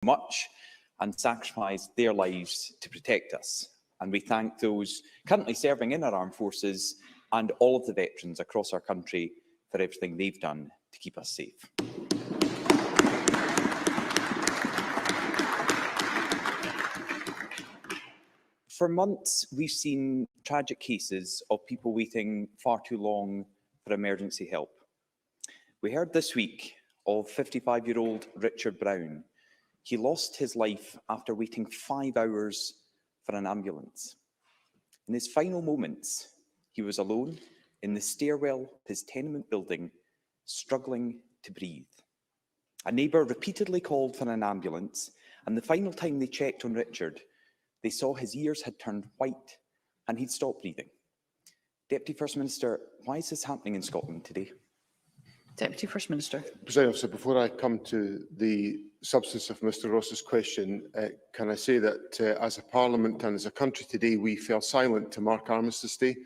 much and sacrificed their lives to protect us. And we thank those currently serving in our armed forces and all of the veterans across our country for everything they've done to keep us safe. For months, we've seen tragic cases of people waiting far too long for emergency help. We heard this week of 55-year-old Richard Brown. He lost his life after waiting 5 hours for an ambulance. In his final moments, he was alone in the stairwell of his tenement building, struggling to breathe. A neighbour repeatedly called for an ambulance, and the final time they checked on Richard, they saw his ears had turned white and he'd stopped breathing. Deputy First Minister, why is this happening in Scotland today? Deputy First Minister. Presiding Officer, before I come to the substance of Mr Ross's question, can I say that as a Parliament and as a country today, we fell silent to mark Armistice Day.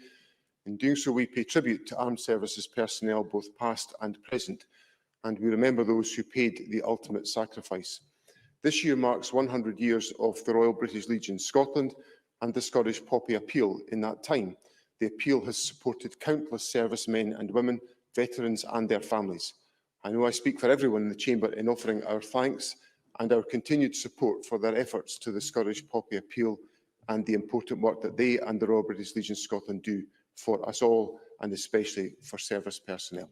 In doing so, we pay tribute to armed services personnel, both past and present, and we remember those who paid the ultimate sacrifice. This year marks 100 years of the Royal British Legion Scotland and the Scottish Poppy Appeal. In that time, the appeal has supported countless servicemen and women, veterans and their families. I know I speak for everyone in the Chamber in offering our thanks and our continued support for their efforts to the Scottish Poppy Appeal and the important work that they and the Royal British Legion Scotland do for us all, and especially for service personnel.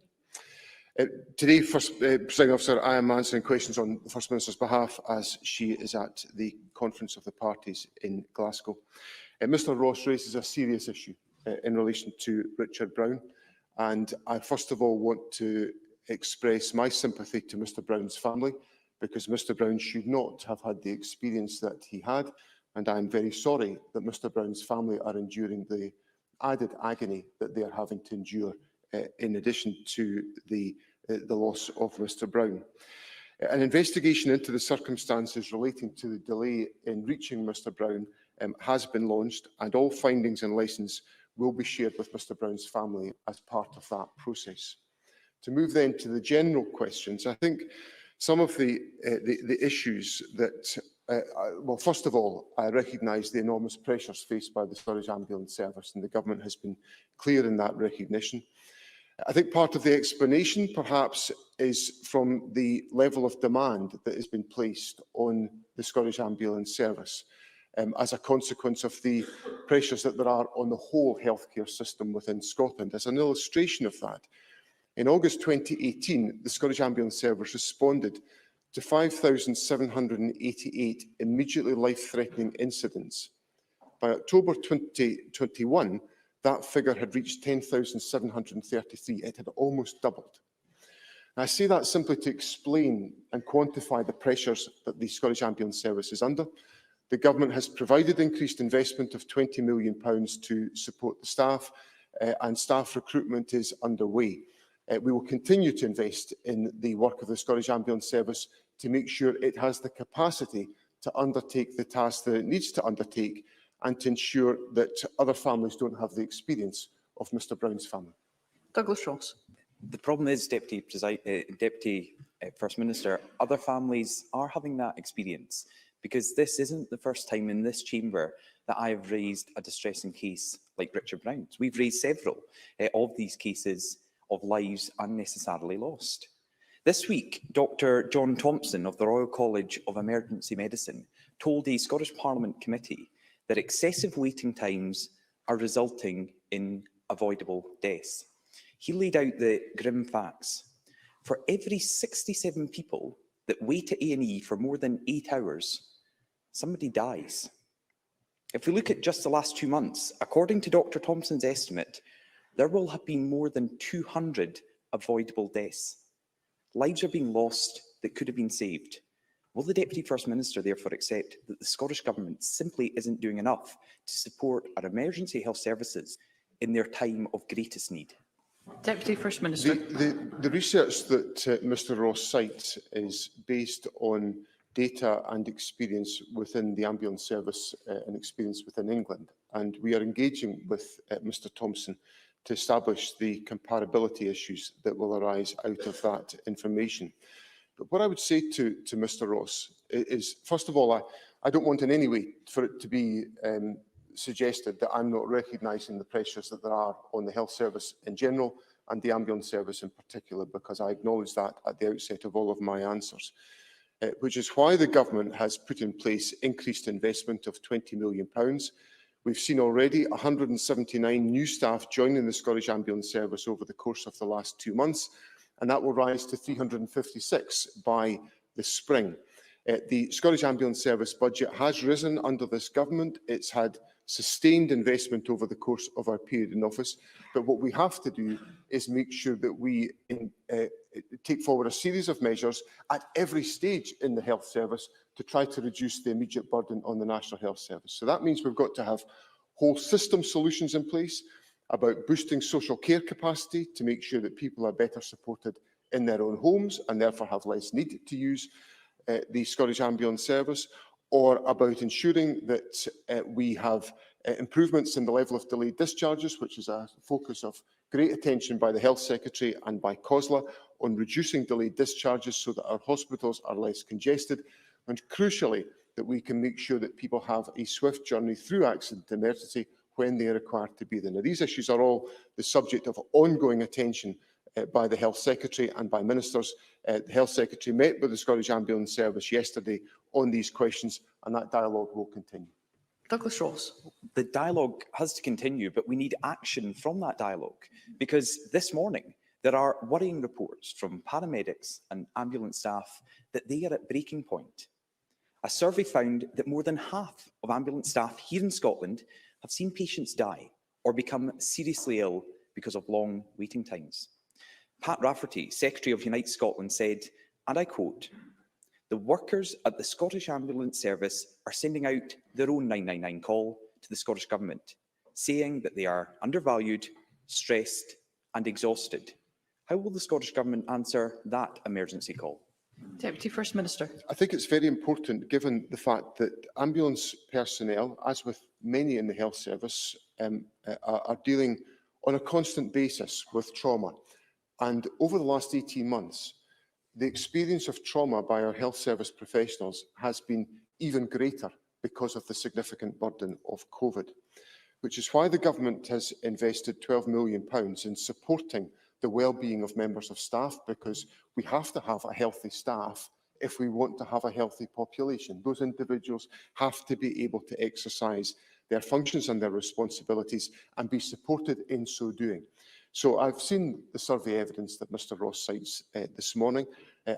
Today, Presiding Officer, I am answering questions on the First Minister's behalf as she is at the Conference of the Parties in Glasgow. Mr Ross raises a serious issue in relation to Richard Brown, and I first of all want to express my sympathy to Mr Brown's family, because Mr Brown should not have had the experience that he had, and I am very sorry that Mr Brown's family are enduring the added agony that they are having to endure in addition to the loss of Mr Brown. An investigation into the circumstances relating to the delay in reaching Mr Brown has been launched, and all findings and lessons will be shared with Mr Brown's family as part of that process. To move then to the general questions, I think some of the issues that, well, first of all, I recognise the enormous pressures faced by the Scottish Ambulance Service, and the Government has been clear in that recognition. I think part of the explanation, perhaps, is from the level of demand that has been placed on the Scottish Ambulance Service as a consequence of the pressures that there are on the whole healthcare system within Scotland. As an illustration of that, in August 2018, the Scottish Ambulance Service responded to 5,788 immediately life-threatening incidents. By October 2021, that figure had reached 10,733. It had almost doubled. And I say that simply to explain and quantify the pressures that the Scottish Ambulance Service is under. The Government has provided increased investment of £20 million to support the staff, and staff recruitment is underway. We will continue to invest in the work of the Scottish Ambulance Service to make sure it has the capacity to undertake the tasks that it needs to undertake, and to ensure that other families don't have the experience of Mr Brown's family. Douglas Ross. The problem is, Deputy First Minister, other families are having that experience, because this isn't the first time in this chamber that I have raised a distressing case like Richard Brown's. We've raised several of these cases of lives unnecessarily lost. This week, Dr John Thompson of the Royal College of Emergency Medicine told a Scottish Parliament committee that excessive waiting times are resulting in avoidable deaths. He laid out the grim facts. For every 67 people that wait at A&E for more than 8 hours, somebody dies. If we look at just the last 2 months, according to Dr Thompson's estimate, there will have been more than 200 avoidable deaths. Lives are being lost that could have been saved. Will the Deputy First Minister therefore accept that the Scottish Government simply isn't doing enough to support our emergency health services in their time of greatest need? Deputy First Minister. The research that Mr Ross cites is based on data and experience within the ambulance service and experience within England. And we are engaging with Mr Thompson to establish the comparability issues that will arise out of that information. But what I would say to Mr Ross is, first of all, I don't want in any way for it to be suggested that I'm not recognising the pressures that there are on the health service in general and the ambulance service in particular, because I acknowledge that at the outset of all of my answers, which is why the government has put in place increased investment of £20 million. We've seen already 179 new staff joining the Scottish Ambulance Service over the course of the last 2 months, and that will rise to 356 by the spring. The Scottish Ambulance Service budget has risen under this government. It's had sustained investment over the course of our period in office, but what we have to do is make sure that we take forward a series of measures at every stage in the health service to try to reduce the immediate burden on the National Health Service. So that means we've got to have whole system solutions in place about boosting social care capacity to make sure that people are better supported in their own homes and therefore have less need to use the Scottish Ambulance Service, or about ensuring that we have improvements in the level of delayed discharges, which is a focus of great attention by the Health Secretary and by COSLA on reducing delayed discharges so that our hospitals are less congested, and crucially, that we can make sure that people have a swift journey through accident and emergency when they are required to be there. Now, these issues are all the subject of ongoing attention by the Health Secretary and by ministers. The Health Secretary met with the Scottish Ambulance Service yesterday on these questions, and that dialogue will continue. Douglas Ross. The dialogue has to continue, but we need action from that dialogue, because this morning there are worrying reports from paramedics and ambulance staff that they are at breaking point. A survey found that more than half of ambulance staff here in Scotland have seen patients die or become seriously ill because of long waiting times. Pat Rafferty, Secretary of Unite Scotland, said, and I quote, "The workers at the Scottish Ambulance Service are sending out their own 999 call to the Scottish Government, saying that they are undervalued, stressed and exhausted. How will the Scottish Government answer that emergency call?" Deputy First Minister. I think it's very important, given the fact that ambulance personnel, as with many in the health service, are dealing on a constant basis with trauma. And over the last 18 months, the experience of trauma by our health service professionals has been even greater because of the significant burden of COVID, which is why the government has invested £12 million in supporting the well-being of members of staff, because we have to have a healthy staff if we want to have a healthy population. Those individuals have to be able to exercise their functions and their responsibilities and be supported in so doing. So I've seen the survey evidence that Mr Ross cites this morning.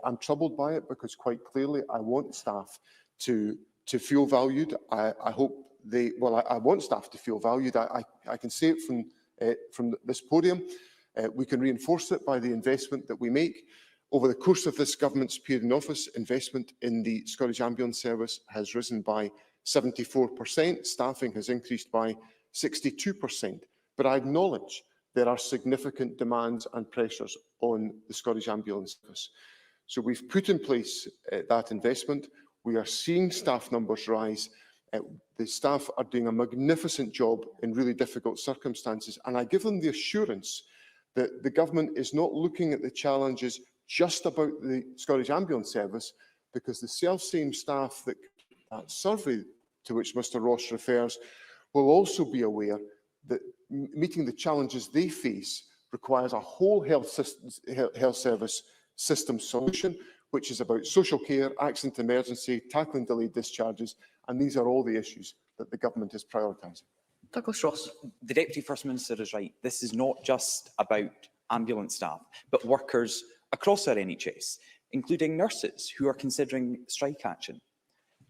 I'm troubled by it because quite clearly I want staff to feel valued. I want staff to feel valued. I can say it from this podium. We can reinforce it by the investment that we make. Over the course of this government's period in office, investment in the Scottish Ambulance Service has risen by 74%. Staffing has increased by 62%. But I acknowledge there are significant demands and pressures on the Scottish Ambulance Service. So we've put in place that investment. We are seeing staff numbers rise. The staff are doing a magnificent job in really difficult circumstances. And I give them the assurance that the government is not looking at the challenges just about the Scottish Ambulance Service, because the self-same staff that survey to which Mr Ross refers will also be aware that meeting the challenges they face requires a whole health service system solution, which is about social care, accident emergency, tackling delayed discharges, and these are all the issues that the government is prioritising. Douglas Ross. The Deputy First Minister is right. This is not just about ambulance staff, but workers across our NHS, including nurses who are considering strike action.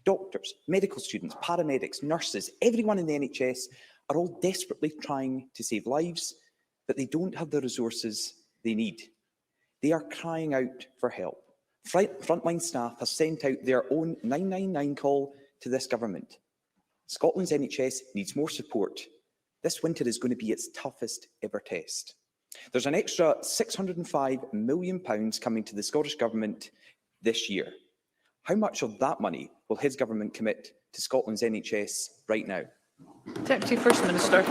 Doctors, medical students, paramedics, nurses, everyone in the NHS are all desperately trying to save lives, but they don't have the resources they need. They are crying out for help. Frontline staff have sent out their own 999 call to this government. Scotland's NHS needs more support. This winter is going to be its toughest ever test. There's an extra £605 million coming to the Scottish Government this year. How much of that money will his government commit to Scotland's NHS right now? Deputy First Minister.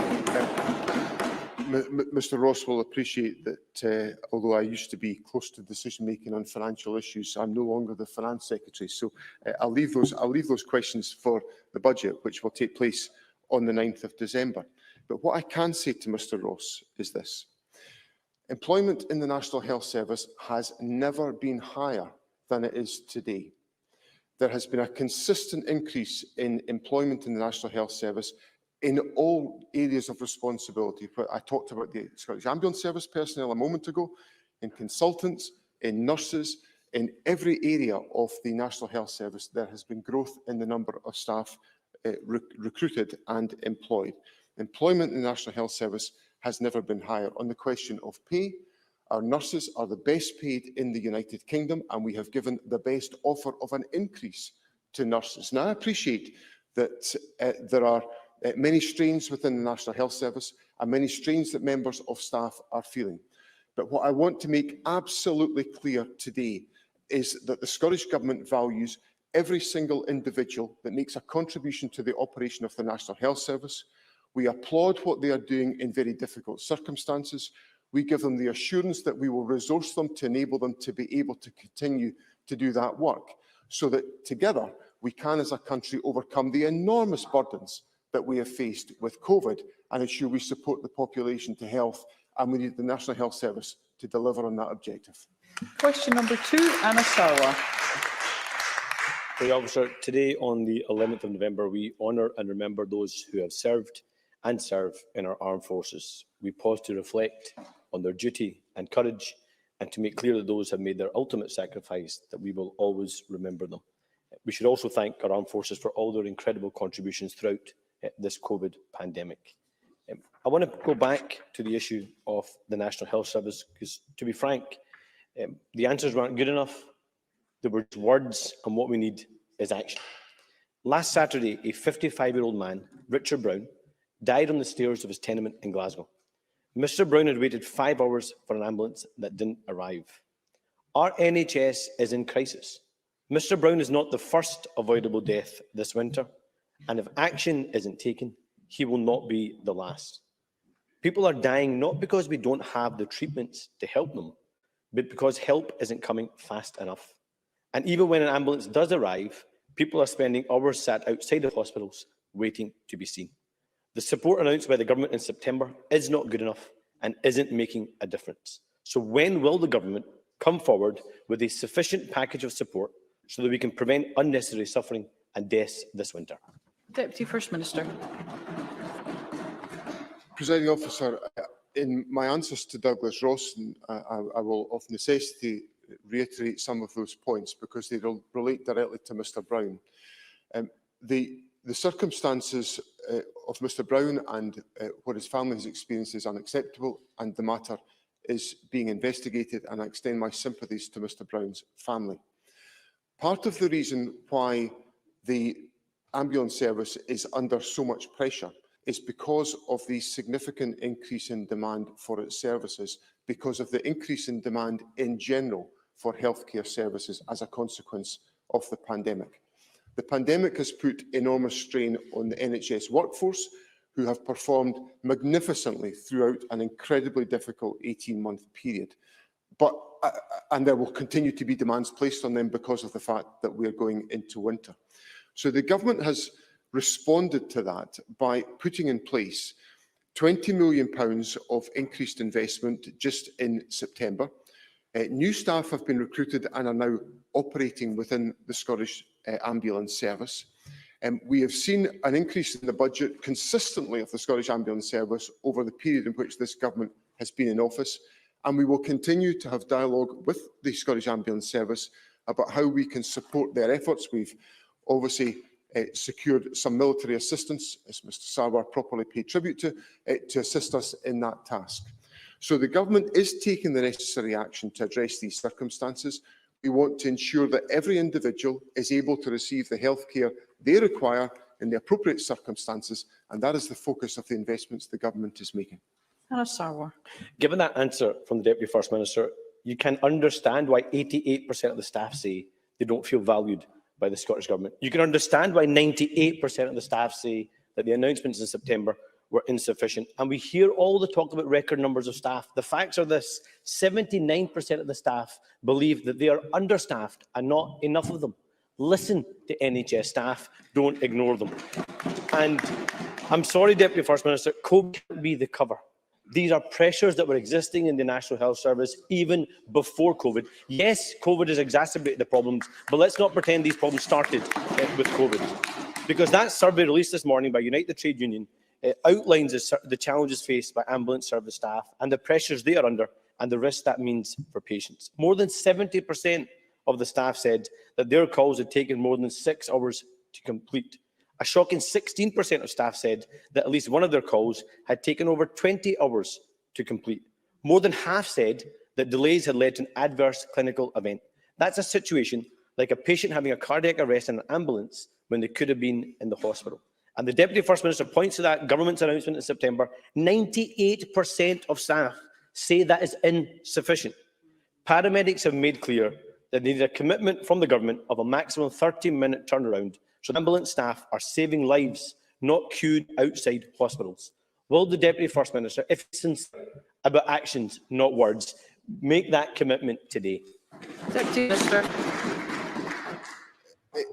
Mr Ross will appreciate that although I used to be close to decision-making on financial issues, I'm no longer the Finance Secretary. So I'll leave those questions for the budget, which will take place on the 9th of December. But what I can say to Mr Ross is this. Employment in the National Health Service has never been higher than it is today. There has been a consistent increase in employment in the National Health Service in all areas of responsibility. I talked about the Scottish Ambulance Service personnel a moment ago, in consultants, in nurses, in every area of the National Health Service. There has been growth in the number of staff recruited and employed. Employment in the National Health Service has never been higher. On the question of pay, our nurses are the best paid in the United Kingdom, and we have given the best offer of an increase to nurses. Now, I appreciate that there are many strains within the National Health Service and many strains that members of staff are feeling. But what I want to make absolutely clear today is that the Scottish Government values every single individual that makes a contribution to the operation of the National Health Service. We applaud what they are doing in very difficult circumstances. We give them the assurance that we will resource them to enable them to be able to continue to do that work, so that together we can, as a country, overcome the enormous burdens that we have faced with COVID and ensure we support the population to health, and we need the National Health Service to deliver on that objective. Question number 2, Anna Sarwar. Officer, today on the 11th of November, we honour and remember those who have served and serve in our armed forces. We pause to reflect on their duty and courage, and to make clear that those have made their ultimate sacrifice, that we will always remember them. We should also thank our armed forces for all their incredible contributions throughout this COVID pandemic. I want to go back to the issue of the National Health Service, because, to be frank, the answers weren't good enough. There were words, and what we need is action. Last Saturday, a 55-year-old man, Richard Brown, died on the stairs of his tenement in Glasgow. Mr. Brown had waited 5 hours for an ambulance that didn't arrive. Our NHS is in crisis. Mr. Brown is not the first avoidable death this winter, and if action isn't taken, he will not be the last. People are dying not because we don't have the treatments to help them, but because help isn't coming fast enough. And even when an ambulance does arrive, people are spending hours sat outside of hospitals waiting to be seen. The support announced by the government in September is not good enough and isn't making a difference. So when will the government come forward with a sufficient package of support so that we can prevent unnecessary suffering and deaths this winter? Deputy First Minister. Presiding Officer, in my answers to Douglas Ross, I will of necessity reiterate some of those points because they relate directly to Mr Brown. The circumstances of Mr Brown and what his family has experienced is unacceptable, and the matter is being investigated, and I extend my sympathies to Mr Brown's family. Part of the reason why the ambulance service is under so much pressure is because of the significant increase in demand for its services, because of the increase in demand in general for healthcare services as a consequence of the pandemic. The pandemic has put enormous strain on the NHS workforce, who have performed magnificently throughout an incredibly difficult 18-month period. And there will continue to be demands placed on them because of the fact that we are going into winter. So the government has responded to that by putting in place £20 million of increased investment just in September. New staff have been recruited and are now operating within the Scottish Ambulance Service. We have seen an increase in the budget consistently of the Scottish Ambulance Service over the period in which this government has been in office, and we will continue to have dialogue with the Scottish Ambulance Service about how we can support their efforts. We've obviously secured some military assistance, as Mr Sarwar properly paid tribute to assist us in that task. So the government is taking the necessary action to address these circumstances. We want to ensure that every individual is able to receive the healthcare they require in the appropriate circumstances, and that is the focus of the investments the government is making. Anna Sarwar. Given that answer from the Deputy First Minister, you can understand why 88% of the staff say they don't feel valued by the Scottish Government. You can understand why 98% of the staff say that the announcements in September were insufficient. And we hear all the talk about record numbers of staff. The facts are this: 79% of the staff believe that they are understaffed and not enough of them. Listen to NHS staff, don't ignore them. And I'm sorry, Deputy First Minister, COVID can't be the cover. These are pressures that were existing in the National Health Service even before COVID. Yes, COVID has exacerbated the problems, but let's not pretend these problems started with COVID. Because that survey released this morning by Unite the Trade Union outlines the challenges faced by ambulance service staff and the pressures they are under and the risk that means for patients. More than 70% of the staff said that their calls had taken more than 6 hours to complete. A shocking 16% of staff said that at least one of their calls had taken over 20 hours to complete. More than half said that delays had led to an adverse clinical event. That's a situation like a patient having a cardiac arrest in an ambulance when they could have been in the hospital. And the Deputy First Minister points to that government's announcement in September. 98% of staff say that is insufficient. Paramedics have made clear that they need a commitment from the government of a maximum 30-minute turnaround, so ambulance staff are saving lives, not queued outside hospitals. Will the Deputy First Minister, if he's sincere about actions, not words, make that commitment today? Deputy Minister.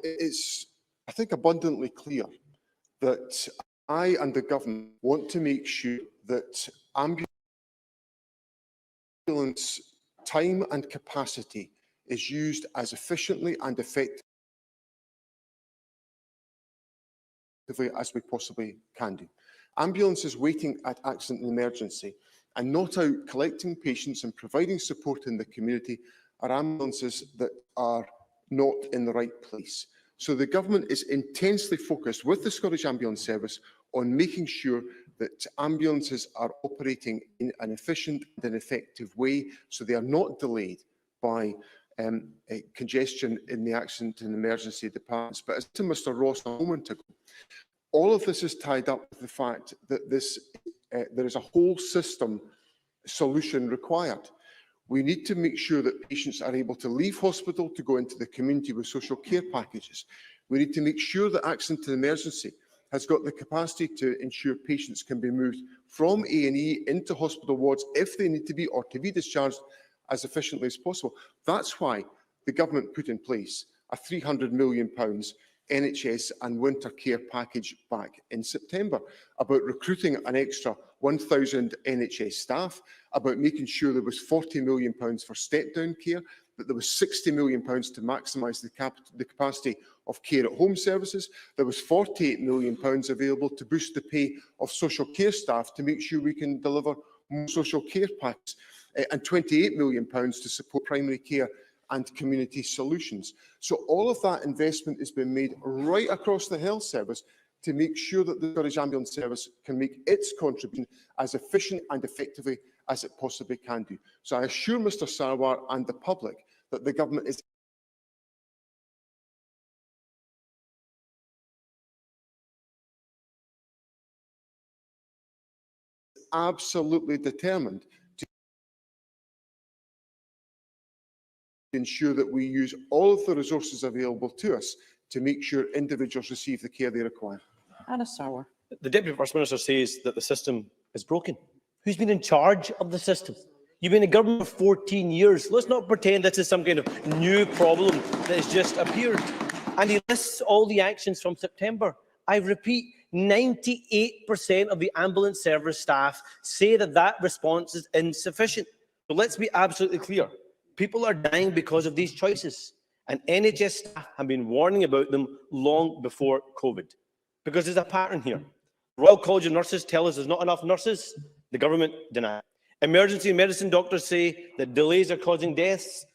It's, I think, abundantly clear that I and the government want to make sure that ambulance time and capacity is used as efficiently and effectively as we possibly can do. Ambulances waiting at accident and emergency and not out collecting patients and providing support in the community are ambulances that are not in the right place. So the government is intensely focused with the Scottish Ambulance Service on making sure that ambulances are operating in an efficient and effective way, so they are not delayed by congestion in the accident and emergency departments. But as to Mr Ross a moment ago, all of this is tied up with the fact that there is a whole system solution required. We need to make sure that patients are able to leave hospital to go into the community with social care packages. We need to make sure that accident and emergency has got the capacity to ensure patients can be moved from A&E into hospital wards if they need to be, or to be discharged as efficiently as possible. That's why the government put in place a £300 million NHS and winter care package back in September, about recruiting an extra 1,000 NHS staff, about making sure there was £40 million for step-down care, that there was £60 million to maximise the capacity of care at home services. There was £48 million available to boost the pay of social care staff to make sure we can deliver more social care packs, and £28 million to support primary care and community solutions. So all of that investment has been made right across the health service to make sure that the Scottish Ambulance Service can make its contribution as efficient and effectively as it possibly can do. So I assure Mr Sarwar and the public that the government is absolutely determined to ensure that we use all of the resources available to us to make sure individuals receive the care they require. Anna Sarwar. The Deputy First Minister says that the system is broken. Who's been in charge of the system? You've been in government for 14 years. Let's not pretend this is some kind of new problem that has just appeared. And he lists all the actions from September. I repeat, 98% of the ambulance service staff say that that response is insufficient. So let's be absolutely clear. People are dying because of these choices. And NHS staff have been warning about them long before COVID. Because there's a pattern here. Royal College of Nurses tell us there's not enough nurses. The government deny it. Emergency medicine doctors say that delays are causing deaths.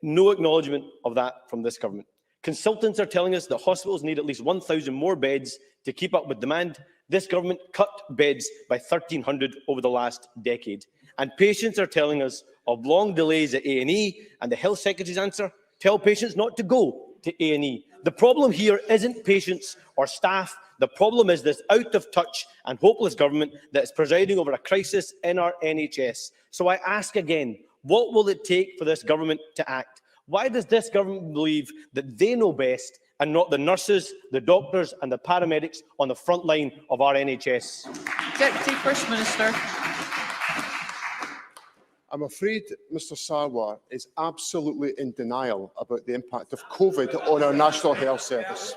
No acknowledgement of that from this government. Consultants are telling us that hospitals need at least 1,000 more beds to keep up with demand. This government cut beds by 1,300 over the last decade. And patients are telling us of long delays at A&E, and the Health Secretary's answer, tell patients not to go to A&E. The problem here isn't patients or staff. The problem is this out-of-touch and hopeless government that is presiding over a crisis in our NHS. So I ask again, what will it take for this government to act? Why does this government believe that they know best and not the nurses, the doctors and the paramedics on the front line of our NHS? Deputy First Minister. I'm afraid Mr Sarwar is absolutely in denial about the impact of COVID on our National Health Service.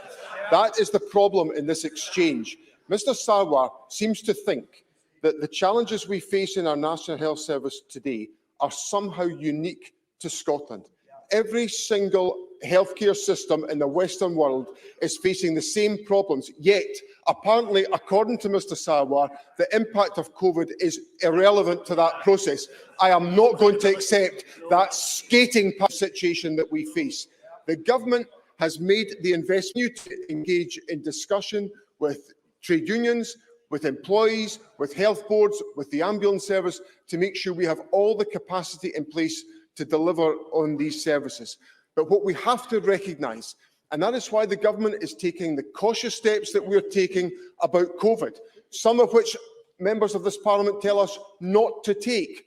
That is the problem in this exchange. Mr Sarwar seems to think that the challenges we face in our National Health Service today are somehow unique to Scotland. Every single healthcare system in the Western world is facing the same problems, yet, apparently, according to Mr Sarwar, the impact of COVID is irrelevant to that process. I am not going to accept that skating situation that we face. The government has made the investment to engage in discussion with trade unions, with employees, with health boards, with the ambulance service, to make sure we have all the capacity in place to deliver on these services. But what we have to recognise, and that is why the government is taking the cautious steps that we're taking about COVID, some of which members of this parliament tell us not to take,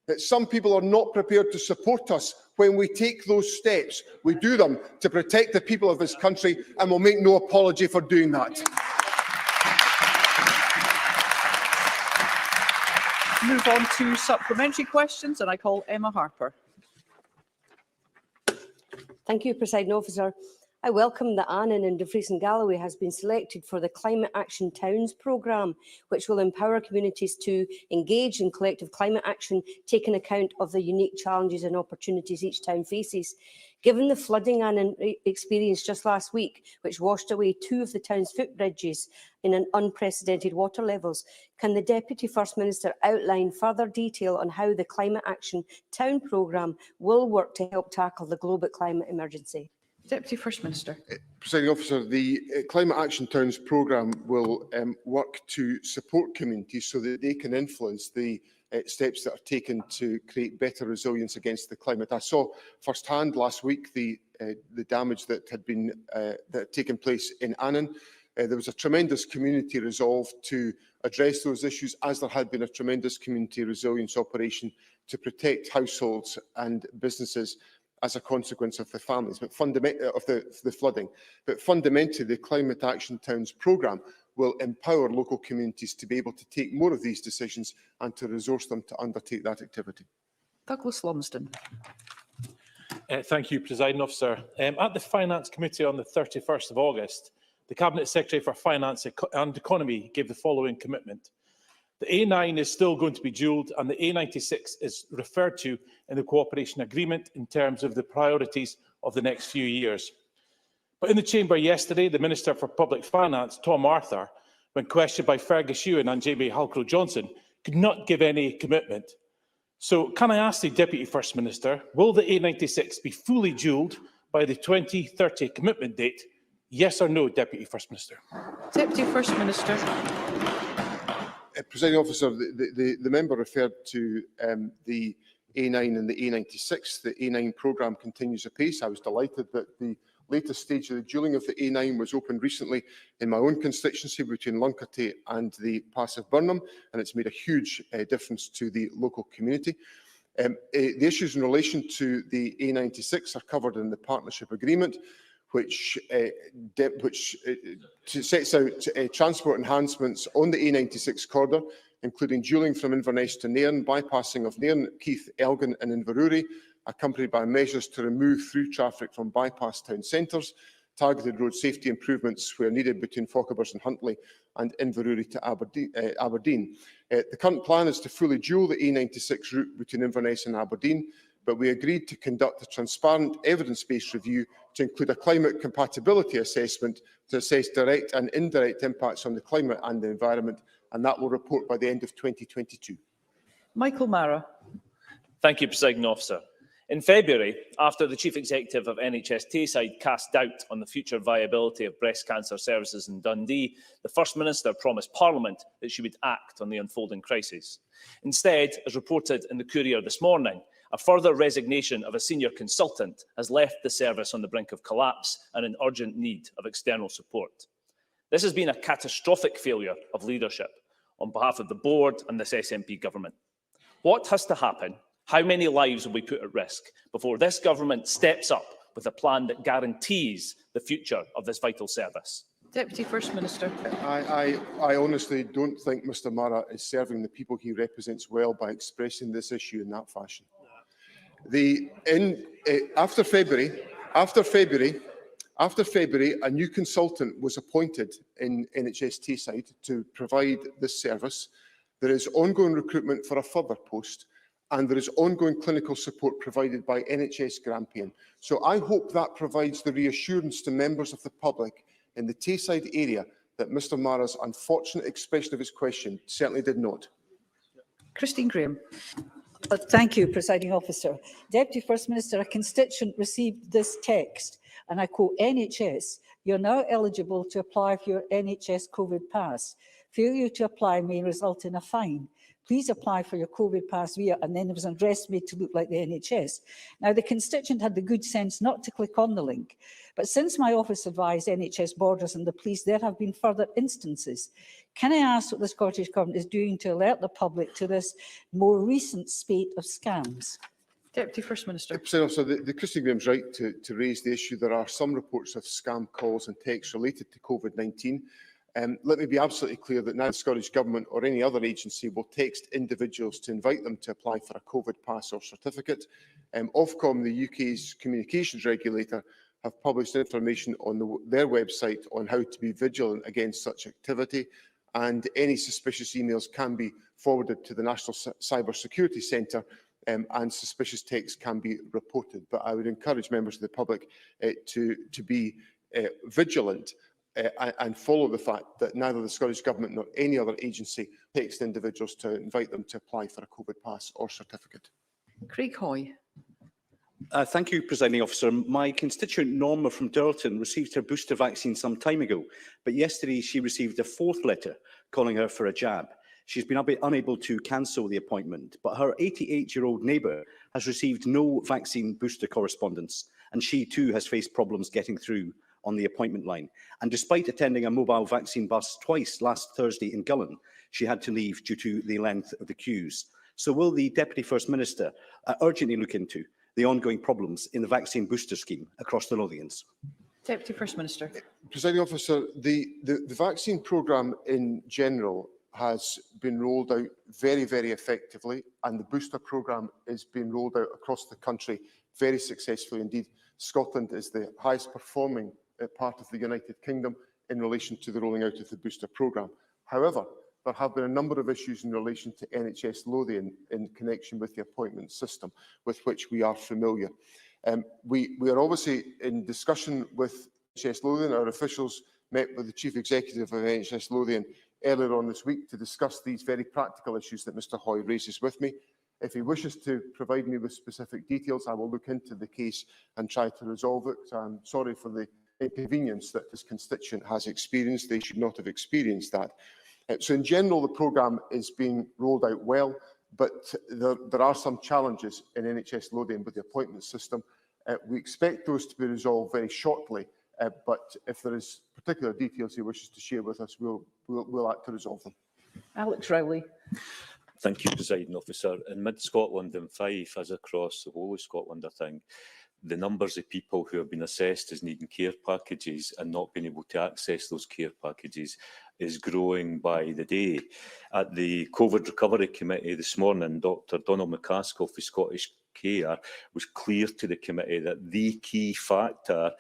that some people are not prepared to support us when we take those steps. We do them to protect the people of this country, and we'll make no apology for doing that. Move on to supplementary questions, and I call Emma Harper. Thank you, Presiding Officer. I welcome that Annan and Dumfries and Galloway has been selected for the Climate Action Towns programme, which will empower communities to engage in collective climate action, taking account of the unique challenges and opportunities each town faces. Given the flooding Annan experienced just last week, which washed away 2 of the town's footbridges in an unprecedented water levels, can the Deputy First Minister outline further detail on how the Climate Action Town programme will work to help tackle the global climate emergency? Deputy First Minister. Presiding Officer, the Climate Action Towns programme will work to support communities so that they can influence the steps that are taken to create better resilience against the climate. I saw firsthand last week the damage that had taken place in Annan. There was a tremendous community resolve to address those issues, as there had been a tremendous community resilience operation to protect households and businesses as a consequence of the families, but the flooding. But fundamentally, the Climate Action Towns programme will empower local communities to be able to take more of these decisions and to resource them to undertake that activity. Douglas Lumsden. Thank you, Presiding Officer. At the Finance Committee on the 31st of August, the Cabinet Secretary for Finance and Economy gave the following commitment. The A9 is still going to be dualled, and the A96 is referred to in the cooperation agreement in terms of the priorities of the next few years. But in the chamber yesterday, the Minister for Public Finance, Tom Arthur, when questioned by Fergus Ewan and Jamie Halcrow-Johnson, could not give any commitment. So can I ask the Deputy First Minister, will the A96 be fully dualled by the 2030 commitment date? Yes or no, Deputy First Minister? Deputy First Minister. Presiding Officer, the member referred to the A9 and the A96. The A9 programme continues apace. I was delighted that the latest stage of the dualling of the A9 was opened recently in my own constituency between Luncarty and the Pass of Burnham, and it's made a huge difference to the local community. The issues in relation to the A96 are covered in the partnership agreement, which sets out transport enhancements on the A96 corridor, including dualling from Inverness to Nairn, bypassing of Nairn, Keith, Elgin and Inverurie, accompanied by measures to remove through traffic from bypass town centres, targeted road safety improvements where needed between Fochabers and Huntly, and Inverurie to Aberdeen. The current plan is to fully dual the A96 route between Inverness and Aberdeen, but we agreed to conduct a transparent, evidence-based review to include a climate compatibility assessment to assess direct and indirect impacts on the climate and the environment, and that will report by the end of 2022. Michael Mara. Thank you, Presiding Officer. In February, after the Chief Executive of NHS Tayside cast doubt on the future viability of breast cancer services in Dundee, the First Minister promised Parliament that she would act on the unfolding crisis. Instead, as reported in the Courier this morning, a further resignation of a senior consultant has left the service on the brink of collapse and in urgent need of external support. This has been a catastrophic failure of leadership on behalf of the board and this SNP government. What has to happen? How many lives will be put at risk before this government steps up with a plan that guarantees the future of this vital service? Deputy First Minister. I honestly don't think Mr Marra is serving the people he represents well by expressing this issue in that fashion. After February, a new consultant was appointed in NHS Tayside to provide this service. There is ongoing recruitment for a further post, and there is ongoing clinical support provided by NHS Grampian. So I hope that provides the reassurance to members of the public in the Tayside area that Mr Marra's unfortunate expression of his question certainly did not. Christine Graham. Thank you, Presiding Officer. Deputy First Minister, a constituent received this text, and I quote, "NHS, you're now eligible to apply for your NHS COVID pass. Failure to apply may result in a fine. Please apply for your COVID pass via," and then there was an address made to look like the NHS. Now, the constituent had the good sense not to click on the link, but since my office advised NHS Borders and the police, there have been further instances. Can I ask what the Scottish Government is doing to alert the public to this more recent spate of scams? Deputy First Minister. So the Christine Graham's right to raise the issue. There are some reports of scam calls and texts related to COVID-19. Let me be absolutely clear that neither the Scottish Government or any other agency will text individuals to invite them to apply for a COVID pass or certificate. Ofcom, the UK's communications regulator, have published information on their website on how to be vigilant against such activity, and any suspicious emails can be forwarded to the National Cyber Security Centre, and suspicious texts can be reported. But I would encourage members of the public to be vigilant and follow the fact that neither the Scottish Government nor any other agency text individuals to invite them to apply for a COVID pass or certificate. Craig Hoy. Thank you, Presiding Officer. My constituent Norma from Durlton received her booster vaccine some time ago, but yesterday she received a fourth letter calling her for a jab. She's been unable to cancel the appointment, but her 88-year-old neighbour has received no vaccine booster correspondence, and she too has faced problems getting through on the appointment line. And despite attending a mobile vaccine bus twice last Thursday in Gullen, she had to leave due to the length of the queues. So will the Deputy First Minister urgently look into the ongoing problems in the vaccine booster scheme across the Lothians? Deputy First Minister. Presiding Officer, the vaccine programme in general has been rolled out very, very effectively, and the booster programme is being rolled out across the country very successfully indeed. Scotland is the highest performing part of the United Kingdom in relation to the rolling out of the booster programme. However, there have been a number of issues in relation to NHS Lothian in connection with the appointment system, with which we are familiar. We are obviously in discussion with NHS Lothian. Our officials met with the Chief Executive of NHS Lothian earlier on this week to discuss these very practical issues that Mr Hoy raises with me. If he wishes to provide me with specific details, I will look into the case and try to resolve it. I'm sorry for the inconvenience that this constituent has experienced. They should not have experienced that. So in general, the programme is being rolled out well, but there are some challenges in NHS Lothian with the appointment system. We expect those to be resolved very shortly, but if there is particular details he wishes to share with us, we'll act to resolve them. Alex Rowley. Thank you, Presiding Officer. In mid-Scotland and Fife, as across the whole of Scotland, I think, the numbers of people who have been assessed as needing care packages and not being able to access those care packages is growing by the day. At the COVID Recovery Committee this morning, Dr Donald McCaskill for Scottish Care was clear to the committee that the key factor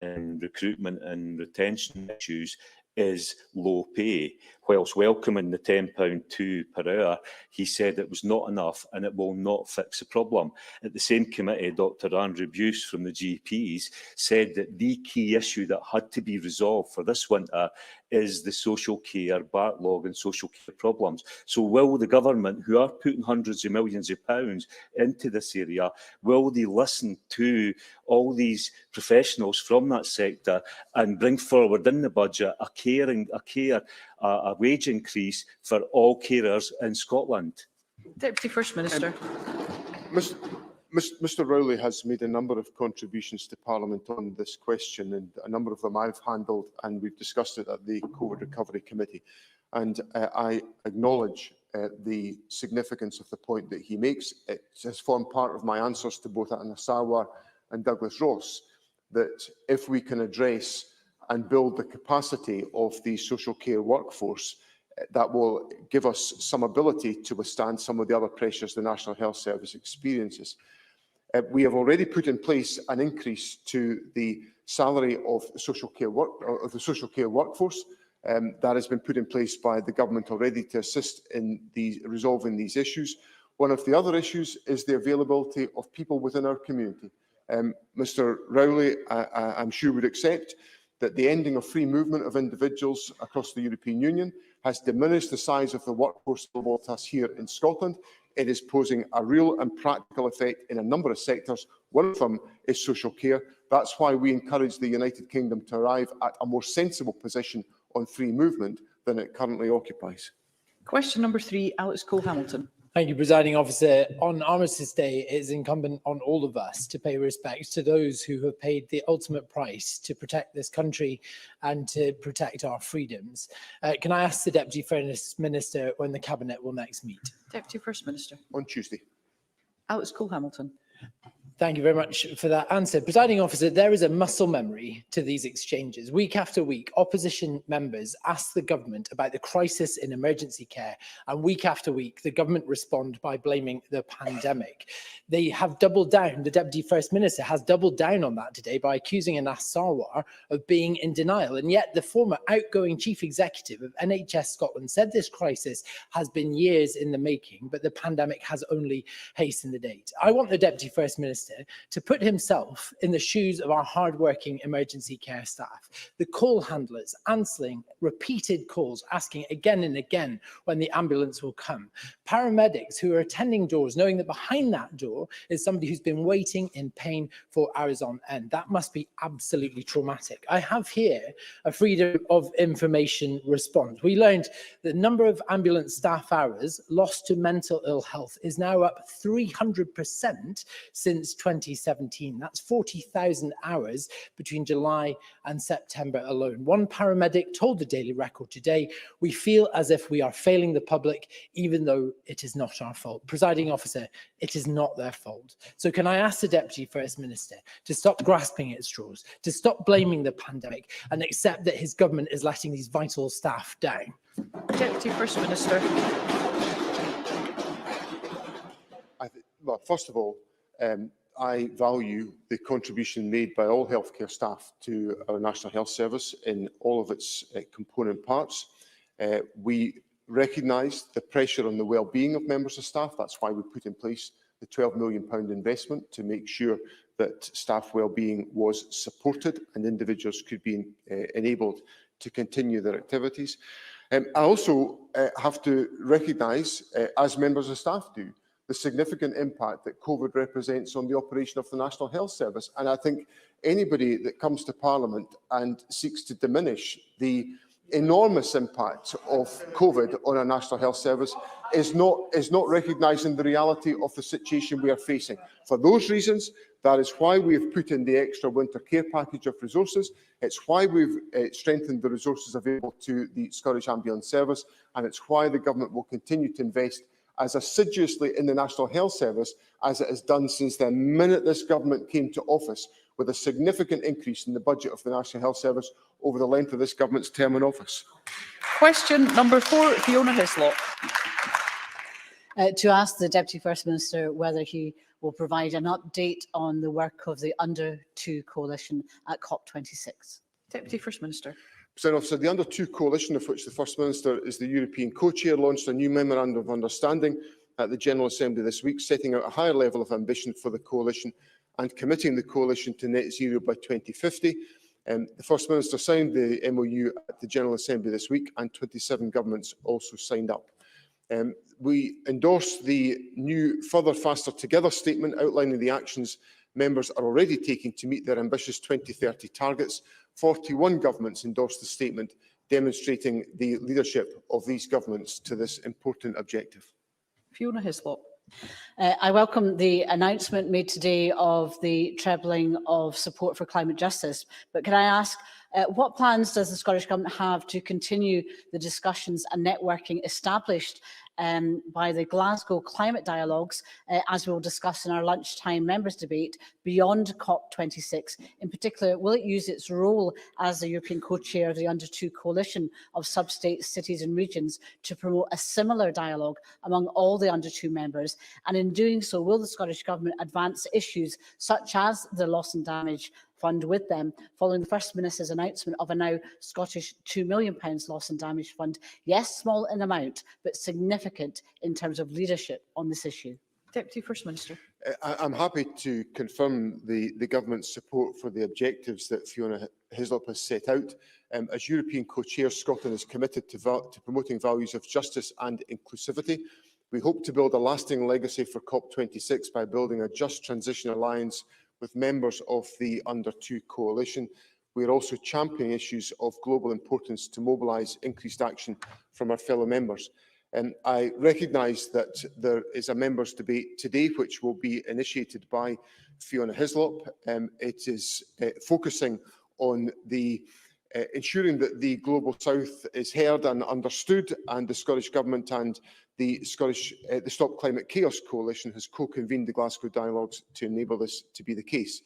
in recruitment and retention issues is low pay. Whilst welcoming the £10.2 per hour, he said it was not enough and it will not fix the problem. At the same committee, Dr Andrew Buse from the GPs said that the key issue that had to be resolved for this winter is the social care backlog and social care problems. So will the government, who are putting hundreds of millions of pounds into this area, will they listen to all these professionals from that sector and bring forward in the budget a wage increase for all carers in Scotland? Deputy First Minister. Mr Rowley has made a number of contributions to Parliament on this question, and a number of them I've handled, and we've discussed it at the COVID Recovery Committee. And I acknowledge the significance of the point that he makes. It has formed part of my answers to both Anna Sawar and Douglas Ross, that if we can address and build the capacity of the social care workforce that will give us some ability to withstand some of the other pressures the National Health Service experiences. We have already put in place an increase to the salary of the social care workforce. That has been put in place by the government already to assist in resolving these issues. One of the other issues is the availability of people within our community. Mr Rowley, I'm sure, would accept that the ending of free movement of individuals across the European Union has diminished the size of the workforce available to us here in Scotland. It is posing a real and practical effect in a number of sectors. One of them is social care. That's why we encourage the United Kingdom to arrive at a more sensible position on free movement than it currently occupies. Question number 3, Alex Cole-Hamilton. Thank you, Presiding Officer. On Armistice Day, it is incumbent on all of us to pay respect to those who have paid the ultimate price to protect this country and to protect our freedoms. Can I ask the Deputy First Minister when the Cabinet will next meet? Deputy First Minister. On Tuesday. Alex Cole-Hamilton. Thank you very much for that answer. Presiding Officer, there is a muscle memory to these exchanges. Week after week, opposition members ask the government about the crisis in emergency care, and week after week, the government respond by blaming the pandemic. They have doubled down, the Deputy First Minister has doubled down on that today by accusing Anas Sarwar of being in denial, and yet the former outgoing Chief Executive of NHS Scotland said this crisis has been years in the making, but the pandemic has only hastened the date. I want the Deputy First Minister to put himself in the shoes of our hard-working emergency care staff, the call handlers answering repeated calls, asking again and again when the ambulance will come, paramedics who are attending doors, knowing that behind that door is somebody who's been waiting in pain for hours on end. That must be absolutely traumatic. I have here a Freedom of Information response. We learned the number of ambulance staff hours lost to mental ill health is now up 300% since 2017. That's 40,000 hours between July and September alone. One paramedic told the Daily Record today, "We feel as if we are failing the public, even though it is not our fault." Presiding Officer, it is not their fault. So can I ask the Deputy First Minister to stop grasping at straws, to stop blaming the pandemic, and accept that his government is letting these vital staff down? Deputy First Minister. Well, first of all, I value the contribution made by all healthcare staff to our National Health Service in all of its component parts. We recognise the pressure on the well-being of members of staff. That's why we put in place the £12 million investment to make sure that staff well-being was supported and individuals could be enabled to continue their activities. I also have to recognise, as members of staff do, the significant impact that COVID represents on the operation of the National Health Service. And I think anybody that comes to Parliament and seeks to diminish the enormous impact of COVID on our National Health Service is not recognising the reality of the situation we are facing. For those reasons, that is why we have put in the extra winter care package of resources. It's why we've strengthened the resources available to the Scottish Ambulance Service, and it's why the government will continue to invest as assiduously in the National Health Service as it has done since the minute this government came to office, with a significant increase in the budget of the National Health Service over the length of this government's term in office. Question number 4, Fiona Hislop. To ask the Deputy First Minister whether he will provide an update on the work of the Under 2 coalition at COP26. Deputy First Minister. President Officer, the Under 2 coalition, of which the First Minister is the European co-chair, launched a new memorandum of understanding at the General Assembly this week, setting out a higher level of ambition for the coalition and committing the coalition to net zero by 2050. The First Minister signed the MOU at the General Assembly this week, and 27 governments also signed up. We endorse the new Further Faster Together statement outlining the actions members are already taking to meet their ambitious 2030 targets. 41 governments endorsed the statement, demonstrating the leadership of these governments to this important objective. Fiona Hislop. I welcome the announcement made today of the trebling of support for climate justice, but can I ask, what plans does the Scottish Government have to continue the discussions and networking established by the Glasgow climate dialogues, as we will discuss in our lunchtime members' debate, beyond COP26? In particular, will it use its role as the European co-chair of the Under 2 coalition of sub-states, cities and regions to promote a similar dialogue among all the Under 2 members? And in doing so, will the Scottish Government advance issues such as the loss and damage fund with them, following the First Minister's announcement of a now Scottish £2 million loss and damage fund? Yes, small in amount, but significant in terms of leadership on this issue. Deputy First Minister. I'm happy to confirm the Government's support for the objectives that Fiona Hislop has set out. As European co-chair, Scotland is committed to promoting values of justice and inclusivity. We hope to build a lasting legacy for COP26 by building a just transition alliance with members of the Under 2 coalition. We are also championing issues of global importance to mobilise increased action from our fellow members. I recognise that there is a members' debate today which will be initiated by Fiona Hislop. It is focusing on ensuring that the Global South is heard and understood, and the Scottish Government and the Stop Climate Chaos Coalition has co-convened the Glasgow Dialogues to enable this to be the case.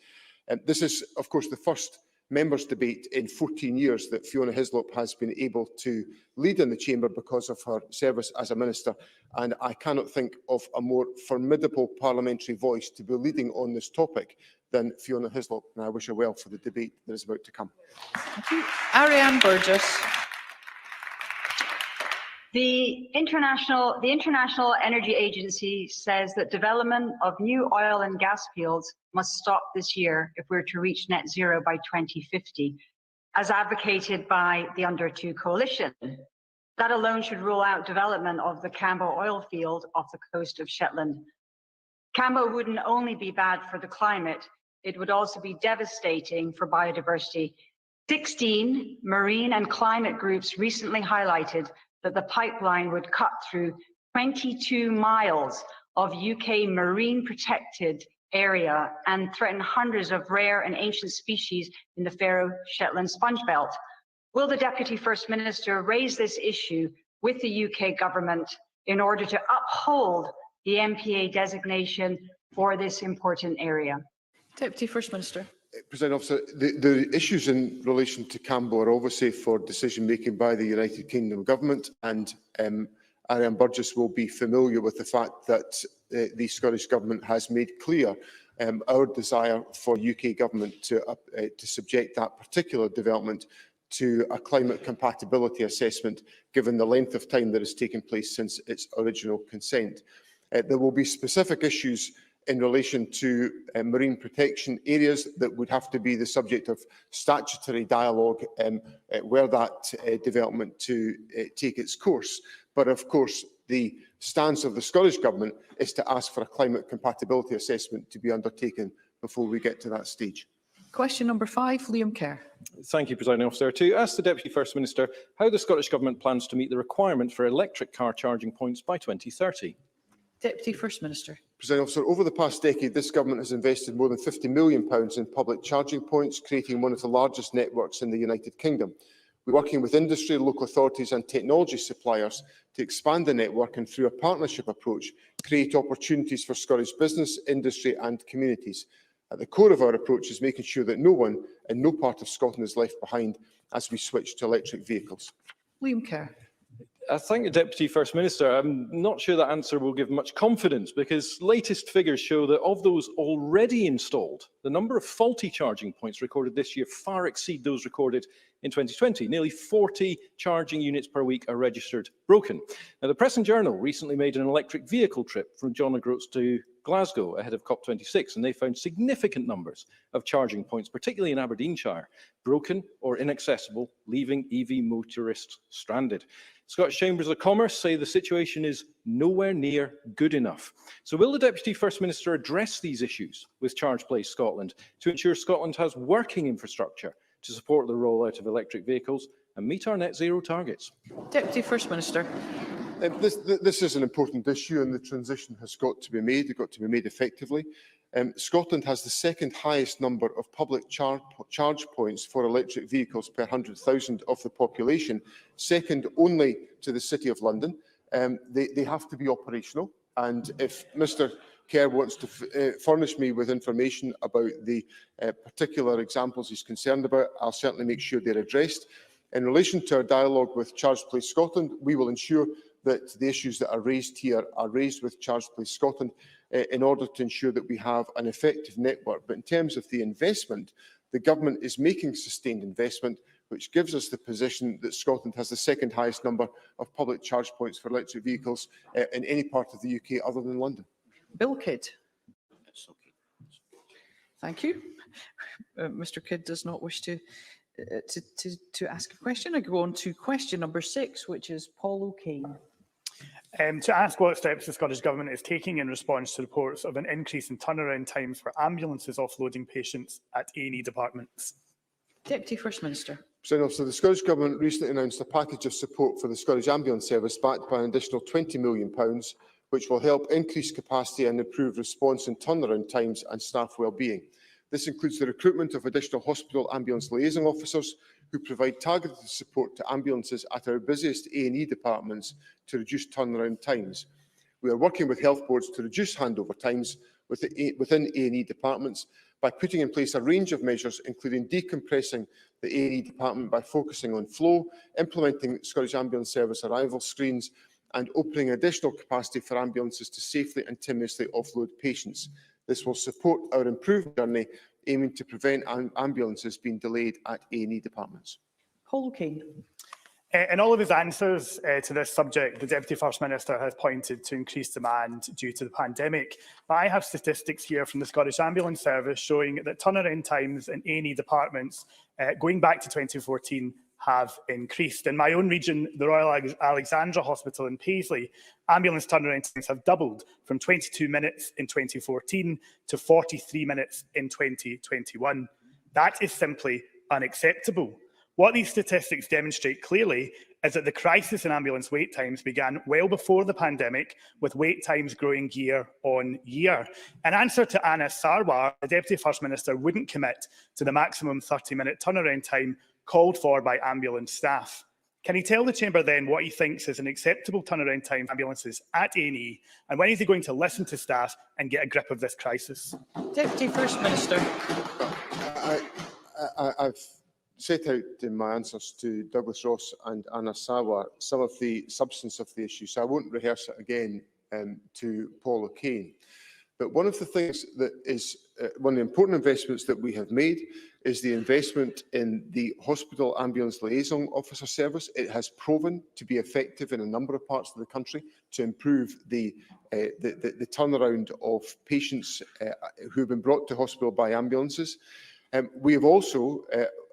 This is, of course, the first members' debate in 14 years that Fiona Hislop has been able to lead in the Chamber because of her service as a Minister, and I cannot think of a more formidable parliamentary voice to be leading on this topic than Fiona Hislop, and I wish her well for the debate that is about to come. Thank you. Ariane Burgess. The International Energy Agency says that development of new oil and gas fields must stop this year if we're to reach net zero by 2050, as advocated by the Under 2 coalition. That alone should rule out development of the Cambo oil field off the coast of Shetland. Cambo wouldn't only be bad for the climate, it would also be devastating for biodiversity. 16 marine and climate groups recently highlighted that the pipeline would cut through 22 miles of UK marine protected area and threaten hundreds of rare and ancient species in the Faroe Shetland sponge belt. Will the Deputy First Minister raise this issue with the UK Government in order to uphold the MPA designation for this important area? Deputy First Minister. President Officer, the issues in relation to Cambo are obviously for decision-making by the United Kingdom Government, and Ariane Burgess will be familiar with the fact that the Scottish Government has made clear our desire for UK Government to subject that particular development to a climate compatibility assessment, given the length of time that has taken place since its original consent. There will be specific issues in relation to marine protection areas that would have to be the subject of statutory dialogue were that development to take its course. But of course, the stance of the Scottish Government is to ask for a climate compatibility assessment to be undertaken before we get to that stage. Question number 5, Liam Kerr. Thank you, Presiding Officer. To ask the Deputy First Minister how the Scottish Government plans to meet the requirement for electric car charging points by 2030. Deputy First Minister. Presiding Officer, over the past decade, this Government has invested more than £50 million in public charging points, creating one of the largest networks in the United Kingdom. We're working with industry, local authorities and technology suppliers to expand the network and, through a partnership approach, create opportunities for Scottish business, industry and communities. At the core of our approach is making sure that no one in no part of Scotland is left behind as we switch to electric vehicles. Liam Kerr. I thank the Deputy First Minister. I'm not sure that answer will give much confidence, because latest figures show that of those already installed, the number of faulty charging points recorded this year far exceed those recorded in 2020. Nearly 40 charging units per week are registered broken. Now, the Press and Journal recently made an electric vehicle trip from John O'Groats to Glasgow ahead of COP26, and they found significant numbers of charging points, particularly in Aberdeenshire, broken or inaccessible, leaving EV motorists stranded. Scottish Chambers of Commerce say the situation is nowhere near good enough. So will the Deputy First Minister address these issues with Charge Place Scotland to ensure Scotland has working infrastructure to support the rollout of electric vehicles and meet our net zero targets? Deputy First Minister. This is an important issue, and the transition has got to be made. It's got to be made effectively. Scotland has the second highest number of public charge points for electric vehicles per 100,000 of the population, second only to the City of London. they have to be operational. And if Mr Kerr wants to furnish me with information about the particular examples he's concerned about, I'll certainly make sure they're addressed. In relation to our dialogue with Charged Police Scotland, we will ensure that the issues that are raised here are raised with Charged Police Scotland in order to ensure that we have an effective network. But in terms of the investment, the government is making sustained investment, which gives us the position that Scotland has the second highest number of public charge points for electric vehicles in any part of the UK other than London. Bill Kidd. Thank you. Mr. Kidd does not wish to ask a question. I go on to question number 6, which is Paul O'Kane. To ask what steps the Scottish Government is taking in response to reports of an increase in turnaround times for ambulances offloading patients at A&E departments. Deputy First Minister. So the Scottish Government recently announced a package of support for the Scottish Ambulance Service backed by an additional £20 million, which will help increase capacity and improve response and turnaround times and staff wellbeing. This includes the recruitment of additional hospital ambulance liaison officers who provide targeted support to ambulances at our busiest A&E departments to reduce turnaround times. We are working with health boards to reduce handover times within A&E departments by putting in place a range of measures, including decompressing the A&E department by focusing on flow, implementing Scottish Ambulance Service arrival screens, and opening additional capacity for ambulances to safely and seamlessly offload patients. This will support our improved journey, aiming to prevent ambulances being delayed at A&E departments. Paul O'Kane. In all of his answers to this subject, the Deputy First Minister has pointed to increased demand due to the pandemic. But I have statistics here from the Scottish Ambulance Service showing that turnaround times in A&E departments going back to 2014 have increased. In my own region, the Royal Alexandra Hospital in Paisley, ambulance turnaround times have doubled from 22 minutes in 2014 to 43 minutes in 2021. That is simply unacceptable. What these statistics demonstrate clearly is that the crisis in ambulance wait times began well before the pandemic, with wait times growing year on year. In answer to Anas Sarwar, the Deputy First Minister wouldn't commit to the maximum 30-minute turnaround time called for by ambulance staff. Can he tell the Chamber then what he thinks is an acceptable turnaround time for ambulances at A&E, and when is he going to listen to staff and get a grip of this crisis? Deputy First Minister. I've set out in my answers to Douglas Ross and Anna Sawar some of the substance of the issue, so I won't rehearse it again to Paul O'Kane. But one of the things that is one of the important investments that we have made is the investment in the Hospital Ambulance Liaison Officer Service. It has proven to be effective in a number of parts of the country to improve the turnaround of patients who have been brought to hospital by ambulances. We have also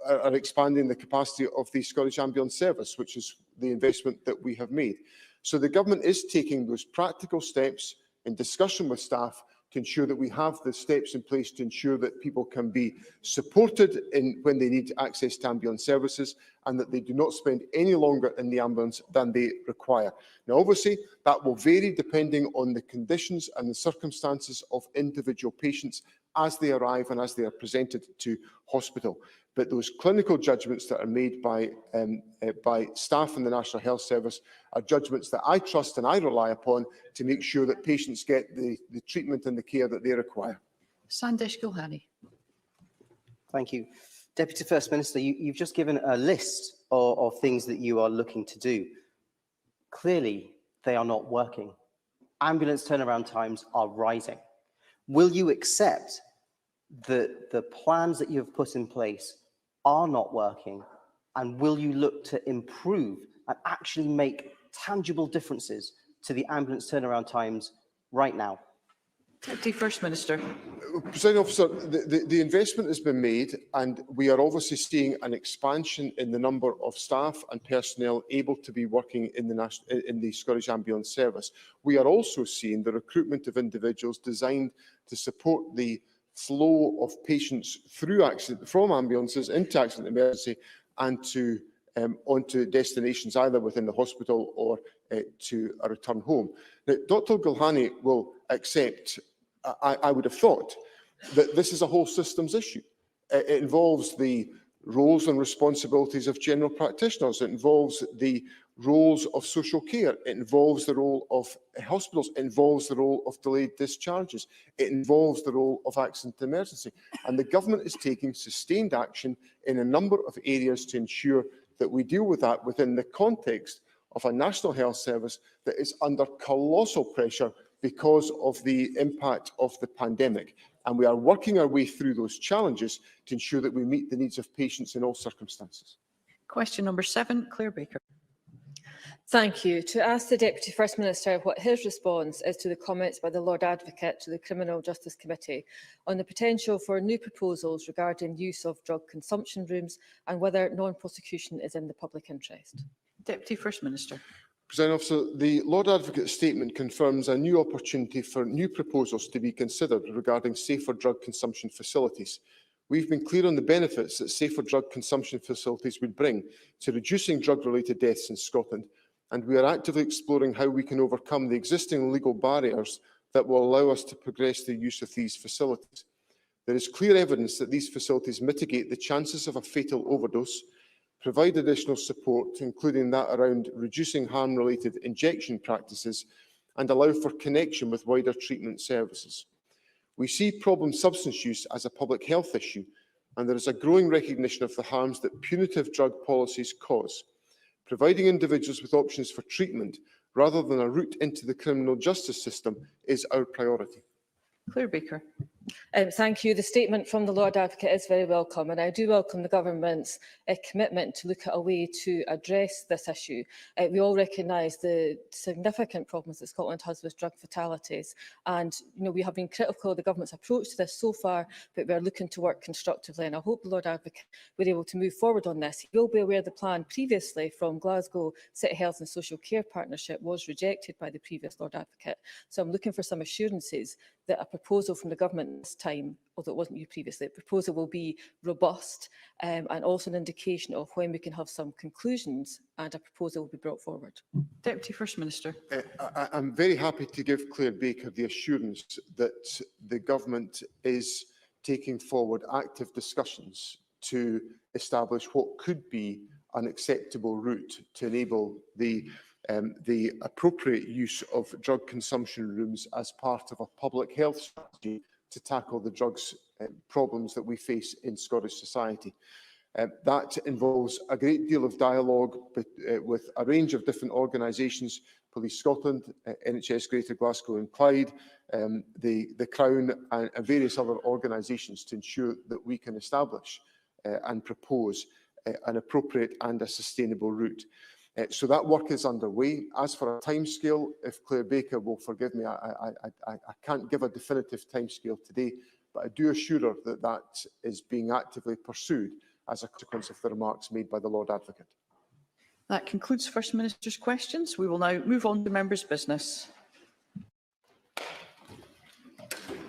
are expanding the capacity of the Scottish Ambulance Service, which is the investment that we have made. So the government is taking those practical steps in discussion with staff to ensure that we have the steps in place to ensure that people can be supported when they need access to ambulance services, and that they do not spend any longer in the ambulance than they require. Now, obviously, that will vary depending on the conditions and the circumstances of individual patients as they arrive and as they are presented to hospital. But those clinical judgments that are made by staff in the National Health Service are judgments that I trust and I rely upon to make sure that patients get the treatment and the care that they require. Sandesh Gulhani. Thank you. Deputy First Minister, you've just given a list of things that you are looking to do. Clearly, they are not working. Ambulance turnaround times are rising. Will you accept that the plans that you have put in place are not working, and will you look to improve and actually make tangible differences to the ambulance turnaround times right now? Deputy First Minister. Presiding Officer, the investment has been made, and we are obviously seeing an expansion in the number of staff and personnel able to be working in the Scottish Ambulance Service. We are also seeing the recruitment of individuals designed to support the flow of patients through accident, from ambulances into accident emergency and to onto destinations either within the hospital or to a return home. Now, Dr Gulhani will accept, I would have thought, that this is a whole systems issue. It involves the roles and responsibilities of general practitioners. It involves the roles of social care. It involves the role of hospitals. It involves the role of delayed discharges. It involves the role of accident emergency. And the government is taking sustained action in a number of areas to ensure that we deal with that within the context of a National Health Service that is under colossal pressure because of the impact of the pandemic. And we are working our way through those challenges to ensure that we meet the needs of patients in all circumstances. Question number 7, Claire Baker. Thank you. To ask the Deputy First Minister what his response is to the comments by the Lord Advocate to the Criminal Justice Committee on the potential for new proposals regarding use of drug consumption rooms and whether non-prosecution is in the public interest. Deputy First Minister. Presiding Officer, the Lord Advocate's statement confirms a new opportunity for new proposals to be considered regarding safer drug consumption facilities. We've been clear on the benefits that safer drug consumption facilities would bring to reducing drug-related deaths in Scotland, and we are actively exploring how we can overcome the existing legal barriers that will allow us to progress the use of these facilities. There is clear evidence that these facilities mitigate the chances of a fatal overdose, provide additional support, including that around reducing harm-related injection practices, and allow for connection with wider treatment services. We see problem substance use as a public health issue, and there is a growing recognition of the harms that punitive drug policies cause. Providing individuals with options for treatment rather than a route into the criminal justice system is our priority. Claire Baker. Thank you. The statement from the Lord Advocate is very welcome, and I do welcome the Government's commitment to look at a way to address this issue. We all recognise the significant problems that Scotland has with drug fatalities, and we have been critical of the Government's approach to this so far, but we are looking to work constructively, and I hope the Lord Advocate will be able to move forward on this. He will be aware the plan previously from Glasgow City Health and Social Care Partnership was rejected by the previous Lord Advocate, so I'm looking for some assurances that a proposal from the Government this time, although it wasn't you previously, the proposal will be robust and also an indication of when we can have some conclusions and a proposal will be brought forward. Deputy First Minister. I'm very happy to give Claire Baker the assurance that the Government is taking forward active discussions to establish what could be an acceptable route to enable the appropriate use of drug consumption rooms as part of a public health strategy to tackle the drugs problems that we face in Scottish society. That involves a great deal of dialogue with a range of different organisations, Police Scotland, NHS Greater Glasgow and Clyde, the Crown and various other organisations to ensure that we can establish and propose an appropriate and a sustainable route. So that work is underway. As for a timescale, if Claire Baker will forgive me, I can't give a definitive timescale today, but I do assure her that that is being actively pursued as a consequence of the remarks made by the Lord Advocate. That concludes First Minister's questions. We will now move on to members' business.